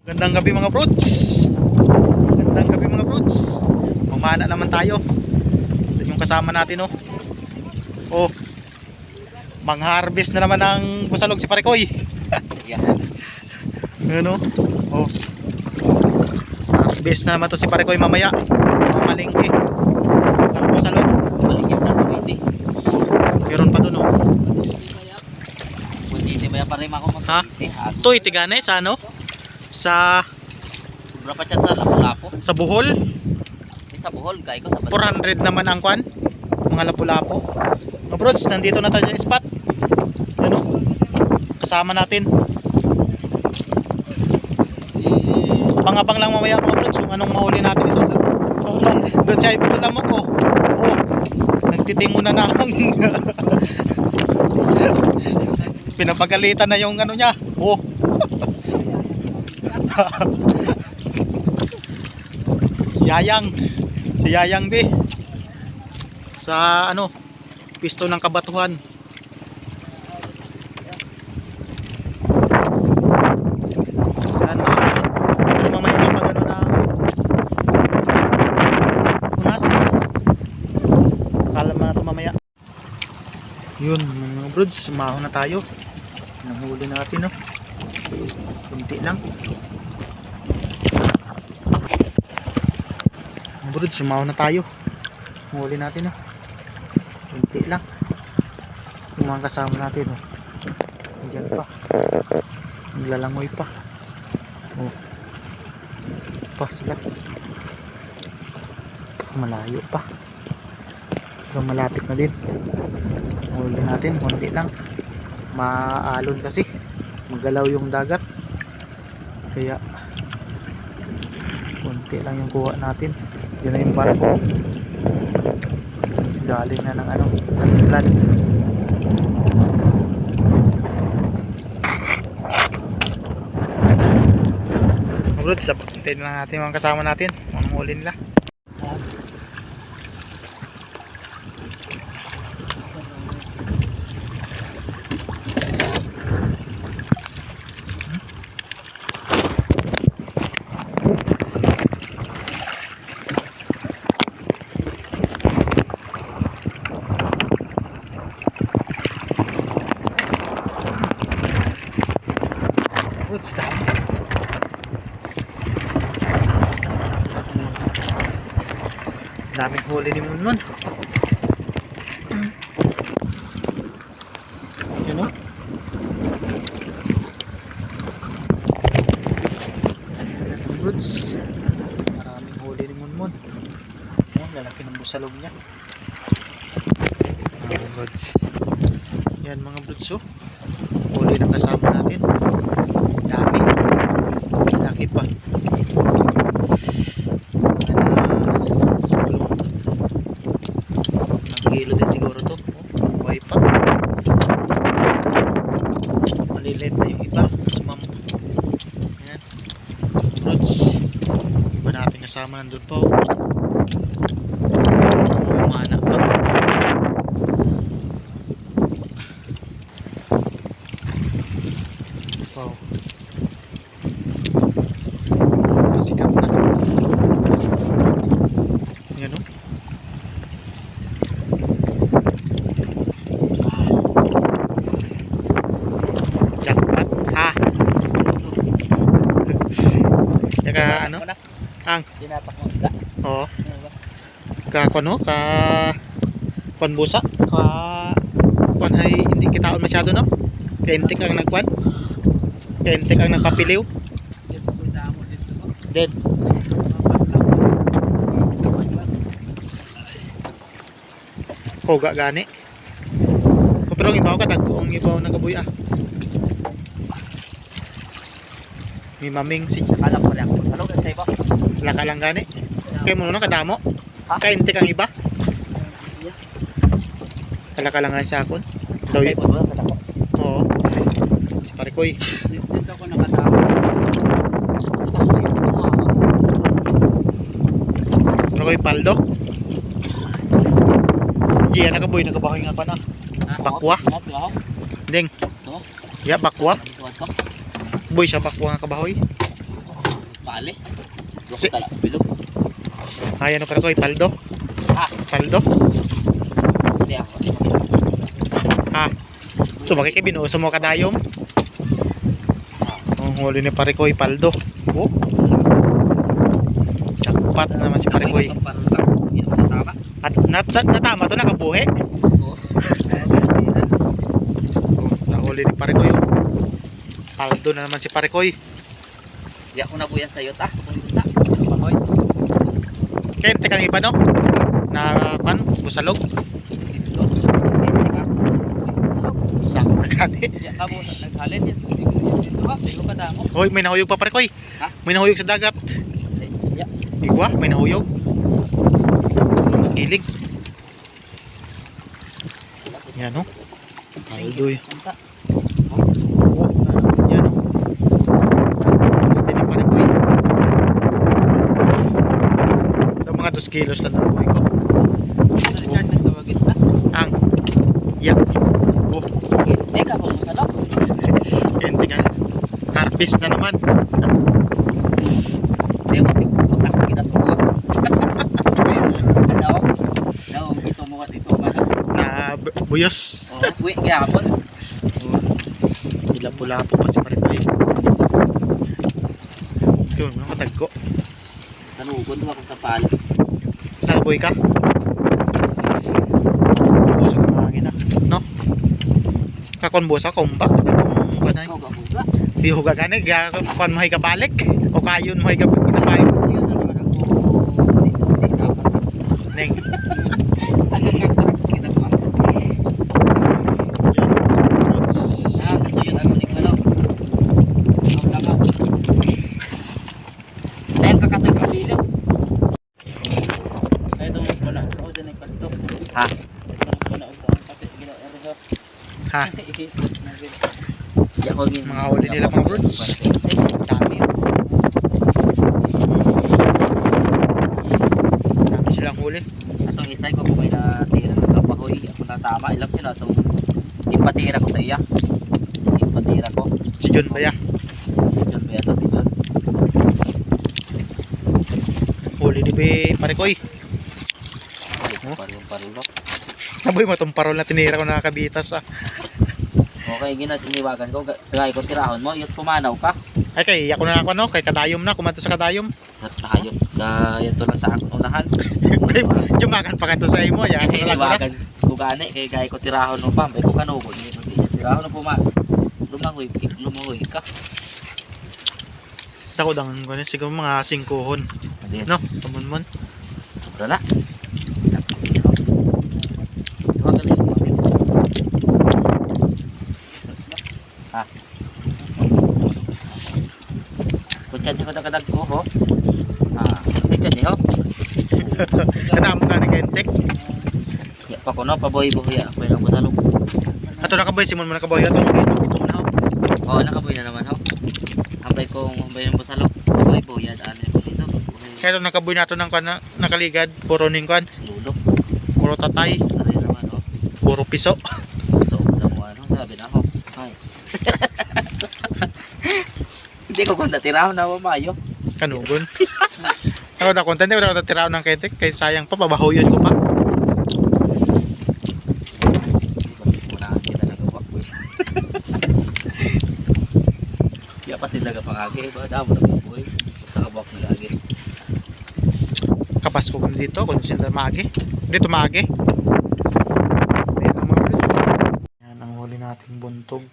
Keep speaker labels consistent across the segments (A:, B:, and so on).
A: Gandang gabi mga brods. Gandang gabi mga brods. Mamana naman tayo. Ito yung kasama natin, oh. Oh. Mang-harvest na naman ng busalog si Parekoy. Ano? Oh. Harvest na naman to si Parekoy mamaya. Mamalingki. Ang busalog.
B: Maligyan na ito hindi.
A: Meron pa doon, oh.
B: Hindi ba pa rin ako mag
A: Ha? Ito itigane sa ano? Sa
B: sobra pa siya sa lapu-lapo.
A: sa Bohol.
B: Sa Bohol, kaya ko sa
A: 400 naman ang kwan. Mga lapu-lapo. Mga brods, nandito na tayo sa spot. Ano? Kasama natin. Pangabang lang mamaya mga brods kung anong mahuli natin ito. Doon siya ipito lang ako. Oh, nagtitingo na akong pinapagalitan na yung ano niya. Oh. Si Yayang B sa ano pisto ng Kabatuhan. Yan mamaya na mag ano na unas kalam na ito mamaya. Yun mga brods, sumahon na tayo. Nahuli natin, no? Kunti lang. Mga brods, sumahon na tayo. Huli natin, no? Kunti lang. Yung mga kasama natin, no? Nandiyan pa. Naglalangoy pa. Oh. Pa sila. Malayo pa. Pero malapit na din. Huli natin, kunti lang. Maalon kasi magalaw yung dagat kaya konti lang yung kuha natin. Yun na yung barko galing na ng ano ng plan. Bro, sabatin lang natin mga kasama natin ang huli nila. Daming huli ni Munmun. Yun, o. Roots. Maraming huli ni Munmun. Ayan, lalaki ng busalog niya. Mga roots. Yan mga roots, oh. Huli ng kasama natin. Dami. Laki pa. Kilo din siguro to. Buhay pa. Malilit na yung iba. Sumampa. Ayan. Roots. Iba natin kasama nandun po. Umana pa. Wow. Masikap na. Yan, o. Ka ano? Ang
B: Dinapak mo isda.
A: oo. Ka kuno ka panbusa ka kuan ay hindi kitaon masyado, no? Kentik ang nagkuan. Kentik ang nagpapiliw. Dead. Koga gani. Pero ang ibaw ka tagko ang ibaw nagabuy ah. May maming si
B: Alam ko lang. Ano ka iba?
A: laka lang gani. Kaya mo na kadamo. Kaintik ang iba. Kalaka lang nga sa akon. Daw
B: Kaya mo ba kadako?
A: oo. Si Parekoy.
B: Dito ako nakatama.
A: Parekoy Paldo. Iya nakaboy nakabahoy nga pa na. Bakwa. Ding. Ya bakwa. Boy siya bakwa nga kabahoy.
B: Pali.
A: Si-
B: Loko tala. Bilog.
A: Ay, ano Parikoy? Paldo?
B: Ha?
A: Paldo?
B: Hindi ako.
A: Ha? Sumakay kay binuuso mo kadayom? Ang huli ni Parikoy, paldo. Oh, jackpot na naman si Parikoy.
B: Parang hindi naman tama.
A: At natama to, nakabuhi.
B: Oo.
A: Oh, nahuli ni Parikoy. Oh. Paldo na naman si Parikoy.
B: Di ako na buyan sa'yo ta. Kung ta. Pahoy.
A: Kente kang iba no? Na kan, busalog.
B: Dito. Hindi ka.
A: Sakto na gani.
B: Di ka mo naghalin yan. Dito ha. Dito ka damo.
A: Hoy, may nahuyog pa Parikoy.
B: Ha?
A: May nahuyog sa dagat.
B: Ya.
A: Igwa, may nahuyog. Gilig. Yan oh. Paldo eh.
B: Punta.
A: Yan oh. Hindi ni Parikoy. Ito mga 2 kilos lang ng buhay ko.
B: Richard nagtawagin ta.
A: Ang yak. Oh,
B: Hindi ka kung masalok.
A: kente ka. Harvest na naman.
B: Hindi kasi usak kita tuwa. Ano? No, ito mo dito mana.
A: Na buyos.
B: Oh, uwi gyapon.
A: Ilapo-lapo pa si Parikoy. Yun, mga katagko.
B: Tanugod mo akong kapal.
A: Nakaboy ka? Buso ka mga gina. No? Kakonbusa, kumbak. Kung kanay.
B: Ikaw gahuga.
A: Di huga gani, kakon mo hay kabalik. O kayon mo hay kabalik.
B: Yun na naman ako. Hindi dapat.
A: Neng.
B: Kita pa. Ah, ito yun ang unik ano. Ang langaw. Dahil kakatoy sa bilog. Ay, ito mo pala. Ako dyan ay kanto.
A: Ha?
B: Ito mo pala. Ito ang kapit. Gila, ergo.
A: Ha?
B: Di ako gin.
A: Mga huli nila mga birds. Dami. Dami silang huli.
B: Atong isay ko kung may natira ng kapahoy. Ako natama. Ilang sila itong ipatira ko sa iya. Ipatira ko.
A: Si John pa ya.
B: Diyan ba yata si John?
A: Huli ni Be Parikoy.
B: Ay, parilo.
A: Naboy mo itong parol na tinira ko nakakabitas ah.
B: Okay, iniwagan ko. Gaya ko tirahon mo. Yung pumanaw ka.
A: Ay kay ako na ako no, kay kadayom na, kumato sa kadayom.
B: At hayop. Yan to lang sa akong unahan.
A: Kay jumakan pa kanto sa imo ya.
B: Kaya iniwagan ko gani. Kaya gaya ko tirahon mo pa. May ko kanugod. Tirahon mo puma. Lumangoy ka.
A: Dako dang kuno siguro mga 5 hon. No, tumonmon.
B: Sobra na. Tumagal yun. Ha? Kunchan niyo kadadag ko ho. Ah, kunchan niyo.
A: Kada mo ka ni Kentek.
B: Ya pa ko no, paboy-boy ako lang butalog.
A: Ato nakaboy simon mo nakaboy ato ito na ho.
B: Oo, nakaboy na naman ho. Hambay ng busalog. Paboy-boy daan ko dito.
A: Kaya ito nakaboy nato ng kan nakaligad, puro ning kan,
B: Lulo.
A: puro tatay,
B: Ari naman ho.
A: puro piso.
B: So, mo ano sabi na ho. Ay. Hindi ko kung natiraw na mayo.
A: Kanugon. Ako na content wala ko tiraw ng Kentek kay sayang pa babahoyon ko pa.
B: Ya pa sila kapangagi ba damo na boy sa abak na lagi.
A: Kapas ko kung dito, kung sila maagi. Dito maagi. Ayan ang mga friends. Yan ang huli nating buntog.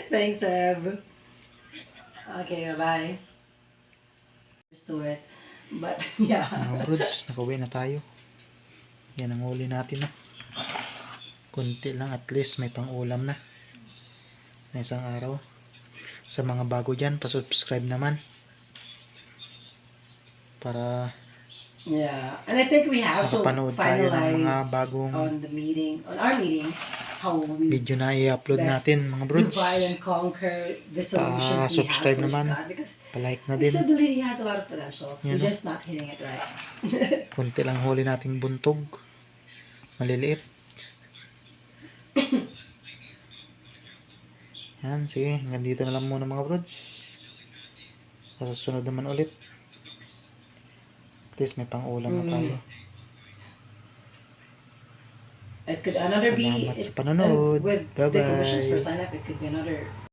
C: Thanks, Eb. Okay, bye-bye. Just do it. But, yeah.
A: Mga brods, nakauwi na tayo. Yan ang huli natin na. Kunti lang, at least may pang ulam na. Na isang araw. Sa mga bago dyan, pa-subscribe naman. Para
C: Yeah. And I think we have to
A: makapanood tayo ng mga
C: finalize
A: bagong
C: on our meeting, how we
A: video na i-upload
C: best
A: natin mga brods.
C: divide and conquer the solutions we have
A: subscribe
C: for
A: naman.
C: Scott, because
A: Palike na
C: we
A: din.
C: still believe he has a lot of potential.
A: Yan,
C: We're just not hitting it right.
A: Kunti lang huli nating buntog. maliliit. Yan, sige, hanggang dito na lang muna mga brods. Sa susunod naman ulit. At least may pang-ulam na tayo.
C: It could another be
A: Salamat sa panonood.
C: with
A: Bye-bye.
C: the commissions for sign up. It could be another